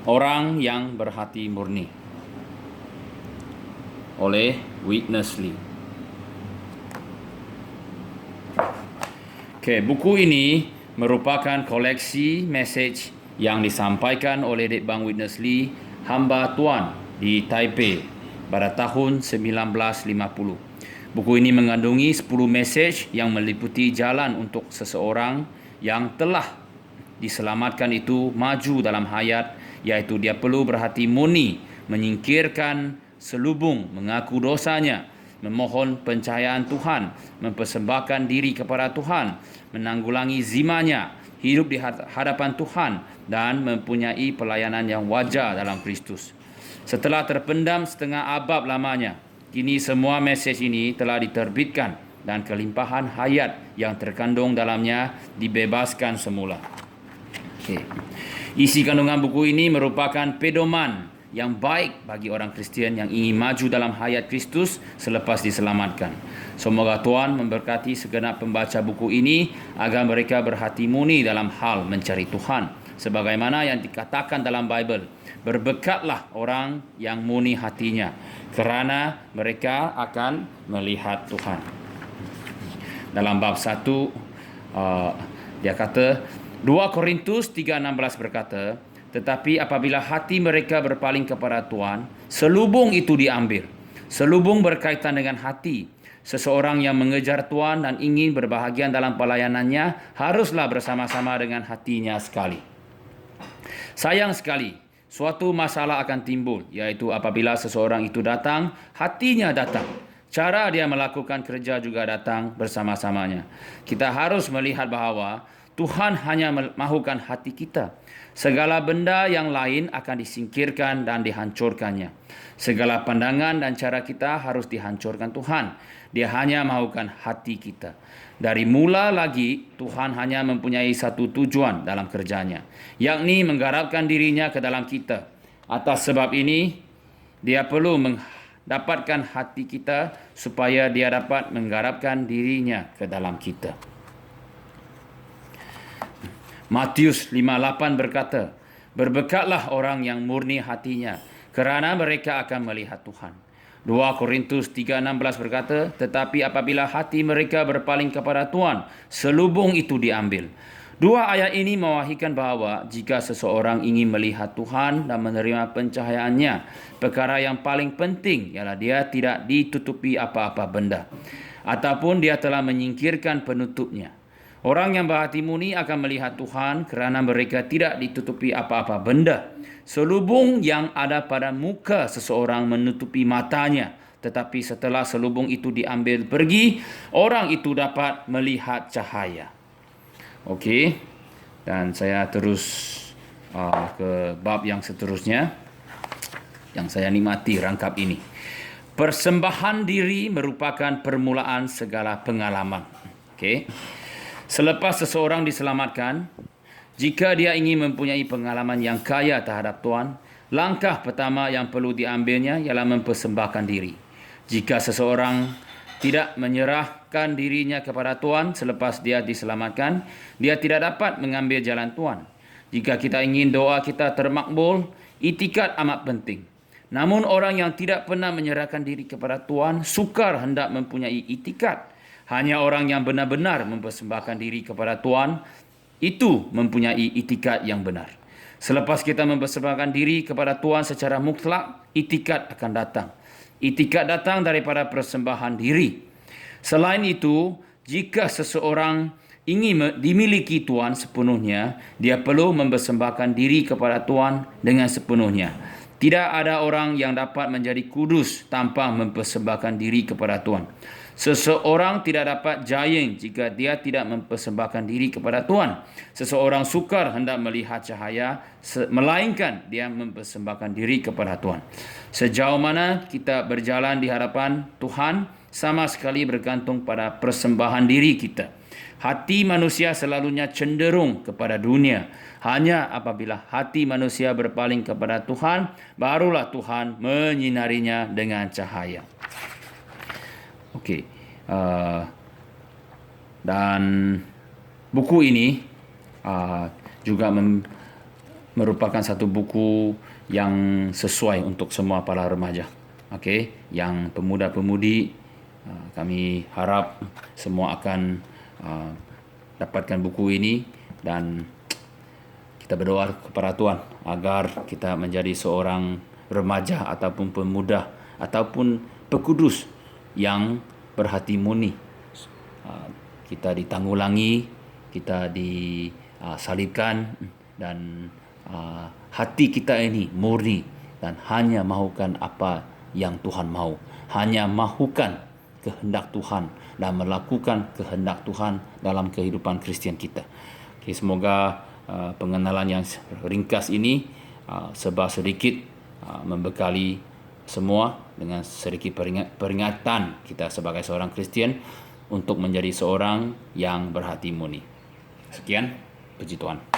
Orang yang berhati murni oleh Witness Lee. Buku ini merupakan koleksi mesej yang disampaikan oleh Dekbang Witness Lee, hamba Tuhan di Taipei pada tahun 1950. Buku ini mengandungi 10 mesej yang meliputi jalan untuk seseorang yang telah diselamatkan itu maju dalam hayat, yaitu dia perlu berhati murni, menyingkirkan selubung, mengaku dosanya, memohon pencahayaan Tuhan, mempersembahkan diri kepada Tuhan, menanggulangi zimanya, hidup di hadapan Tuhan, dan mempunyai pelayanan yang wajar dalam Kristus. Setelah terpendam setengah abad lamanya, kini semua mesej ini telah diterbitkan dan kelimpahan hayat yang terkandung dalamnya dibebaskan semula. Isi kandungan buku ini merupakan pedoman yang baik bagi orang Kristian yang ingin maju dalam hayat Kristus selepas diselamatkan. Semoga Tuhan memberkati segenap pembaca buku ini agar mereka berhati murni dalam hal mencari Tuhan. Sebagaimana yang dikatakan dalam Bible, berbekatlah orang yang murni hatinya, kerana mereka akan melihat Tuhan. Dalam bab 1, dia kata, 2 Korintus 3:16 berkata, tetapi apabila hati mereka berpaling kepada Tuhan, selubung itu diambil. Selubung berkaitan dengan hati. Seseorang yang mengejar Tuhan dan ingin berbahagian dalam pelayanannya haruslah bersama-sama dengan hatinya sekali. Sayang sekali, suatu masalah akan timbul, yaitu apabila seseorang itu datang, hatinya datang. Cara dia melakukan kerja juga datang bersama-samanya. Kita harus melihat bahawa Tuhan hanya mahukan hati kita. Segala benda yang lain akan disingkirkan dan dihancurkannya. Segala pandangan dan cara kita harus dihancurkan Tuhan. Dia hanya mahukan hati kita. Dari mula lagi, Tuhan hanya mempunyai satu tujuan dalam kerjanya, yakni menggarapkan dirinya ke dalam kita. Atas sebab ini, dia perlu mendapatkan hati kita supaya dia dapat menggarapkan dirinya ke dalam kita. Matius 5:8 berkata, berbekatlah orang yang murni hatinya, kerana mereka akan melihat Tuhan. 2 Korintus 3:16 berkata, tetapi apabila hati mereka berpaling kepada Tuhan, selubung itu diambil. Dua ayat ini mewahyukan bahawa jika seseorang ingin melihat Tuhan dan menerima pencahayaannya, perkara yang paling penting ialah dia tidak ditutupi apa-apa benda, ataupun dia telah menyingkirkan penutupnya. Orang yang berhati murni akan melihat Tuhan kerana mereka tidak ditutupi apa-apa benda. Selubung yang ada pada muka seseorang menutupi matanya, tetapi setelah selubung itu diambil pergi, orang itu dapat melihat cahaya. Okey, dan saya terus ke bab yang seterusnya yang saya nikmati rangkap ini. Persembahan diri merupakan permulaan segala pengalaman. Okey. Selepas seseorang diselamatkan, jika dia ingin mempunyai pengalaman yang kaya terhadap Tuhan, langkah pertama yang perlu diambilnya ialah mempersembahkan diri. Jika seseorang tidak menyerahkan dirinya kepada Tuhan selepas dia diselamatkan, dia tidak dapat mengambil jalan Tuhan. Jika kita ingin doa kita termakbul, itikad amat penting. Namun orang yang tidak pernah menyerahkan diri kepada Tuhan sukar hendak mempunyai itikad. Hanya orang yang benar-benar mempersembahkan diri kepada Tuhan itu mempunyai itikad yang benar. Selepas kita mempersembahkan diri kepada Tuhan secara mutlak, itikad akan datang. Itikad datang daripada persembahan diri. Selain itu, jika seseorang ingin dimiliki Tuhan sepenuhnya, dia perlu mempersembahkan diri kepada Tuhan dengan sepenuhnya. Tidak ada orang yang dapat menjadi kudus tanpa mempersembahkan diri kepada Tuhan. Seseorang tidak dapat jaya jika dia tidak mempersembahkan diri kepada Tuhan. Seseorang sukar hendak melihat cahaya, melainkan dia mempersembahkan diri kepada Tuhan. Sejauh mana kita berjalan di hadapan Tuhan, sama sekali bergantung pada persembahan diri kita. Hati manusia selalunya cenderung kepada dunia. Hanya apabila hati manusia berpaling kepada Tuhan, barulah Tuhan menyinarinya dengan cahaya. Okey. Dan buku ini juga merupakan satu buku yang sesuai untuk semua para remaja. Okey, yang pemuda-pemudi, kami harap semua akan dapatkan buku ini, dan kita berdoa kepada Tuhan agar kita menjadi seorang remaja ataupun pemuda ataupun pekudus yang berhati murni. Kita ditanggulangi, kita disalibkan, dan hati kita ini murni dan hanya mahukan apa yang Tuhan mahu, hanya mahukan kehendak Tuhan dan melakukan kehendak Tuhan dalam kehidupan Kristian kita. Okay, semoga pengenalan yang ringkas ini sebab sedikit membekali semua dengan sedikit peringatan kita sebagai seorang Kristian untuk menjadi seorang yang berhati murni. Sekian, puji Tuhan.